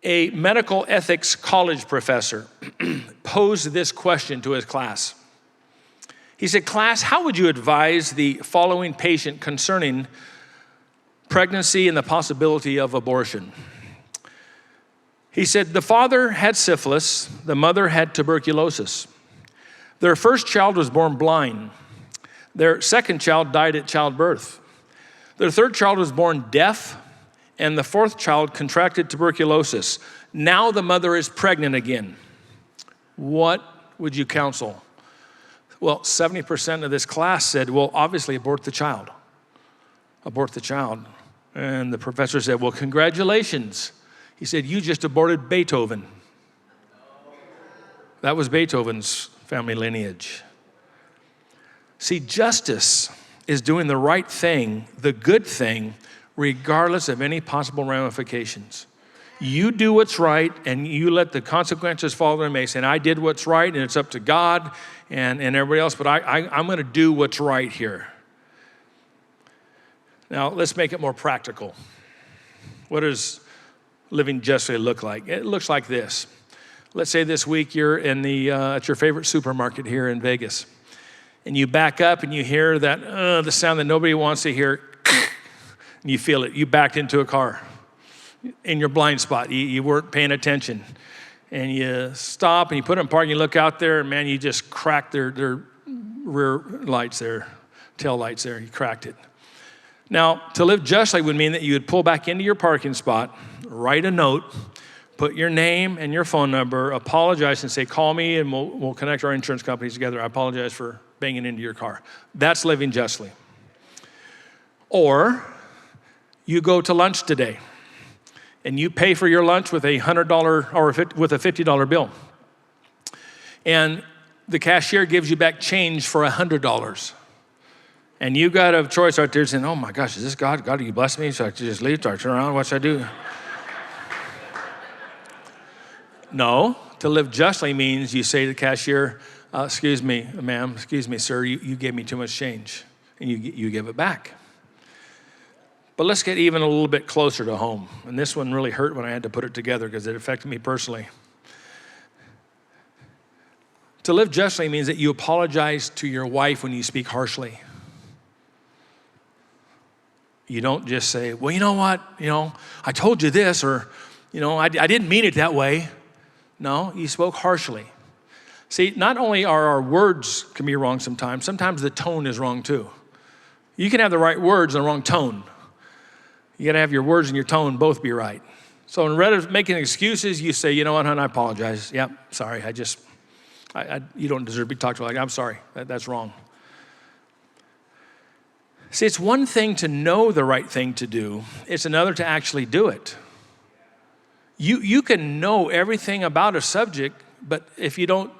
A medical ethics college professor posed this question to his class. He said, "Class, how would you advise the following patient concerning pregnancy and the possibility of abortion?" He said, "The father had syphilis, the mother had tuberculosis. Their first child was born blind. Their second child died at childbirth. Their third child was born deaf, and the fourth child contracted tuberculosis. Now the mother is pregnant again. What would you counsel?" Well, 70% of this class said, "Well, obviously abort the child. Abort the child." And the professor said, "Well, congratulations." He said, "You just aborted Beethoven." That was Beethoven's family lineage. See, justice is doing the right thing, the good thing, regardless of any possible ramifications. You do what's right, and you let the consequences fall where they may. Saying, "I did what's right, and it's up to God and everybody else, but I'm going to do what's right here." Now, let's make it more practical. What does living justly look like? It looks like this. Let's say this week you're in at your favorite supermarket here in Vegas, and you back up and you hear that the sound that nobody wants to hear, and you feel it. You backed into a car in your blind spot. You weren't paying attention, and you stop and you put it in park and you look out there, and man, you just cracked their rear lights there, tail lights there. You cracked it. Now, to live justly would mean that you would pull back into your parking spot, write a note, put your name and your phone number, apologize and say, "Call me and we'll connect our insurance companies together. I apologize for banging into your car." That's living justly. Or you go to lunch today and you pay for your lunch with a $100 or with a $50 bill. And the cashier gives you back change for $100. And you got a choice right there saying, "Oh my gosh, is this God? God, you bless me? So I just leave, so I turn around, what should I do?" No, to live justly means you say to the cashier, "Excuse me, ma'am, excuse me, sir, you gave me too much change," and you give it back. But let's get even a little bit closer to home. And this one really hurt when I had to put it together because it affected me personally. To live justly means that you apologize to your wife when you speak harshly. You don't just say, "Well, you know what, I told you this," or, I didn't mean it that way. No, you spoke harshly. See, not only are our words can be wrong sometimes the tone is wrong too. You can have the right words and the wrong tone. You gotta have your words and your tone both be right. So instead of making excuses, you say, "You know what, hon, I apologize. Yep, sorry, you don't deserve to be talked to like that. I'm sorry, that's wrong." See, it's one thing to know the right thing to do. It's another to actually do it. You can know everything about a subject, but if you don't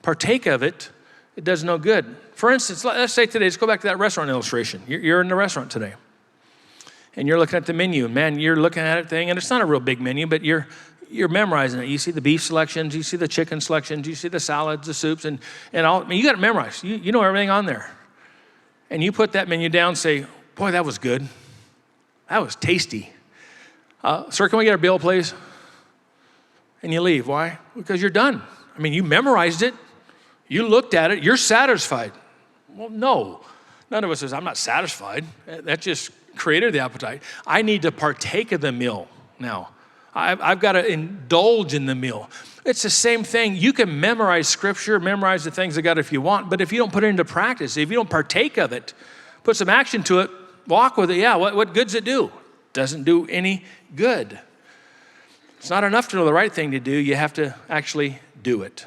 partake of it, it does no good. For instance, let's say today, let's go back to that restaurant illustration. You're in the restaurant today, and you're looking at the menu, and man, you're looking at it thing, and it's not a real big menu, but you're memorizing it. You see the beef selections, you see the chicken selections, you see the salads, the soups, and all. I mean, you got to memorize. You know everything on there. And you put that menu down and say, "Boy, that was good. That was tasty. Sir, can we get our bill, please?" And you leave. Why? Because you're done. I mean, you memorized it. You looked at it. You're satisfied. Well, no. None of us says, "I'm not satisfied." That just created the appetite. I need to partake of the meal now. I've got to indulge in the meal. It's the same thing. You can memorize scripture, memorize the things of God if you want, but if you don't put it into practice, if you don't partake of it, put some action to it, walk with it, what good does it do? Doesn't do any good. It's not enough to know the right thing to do. You have to actually do it.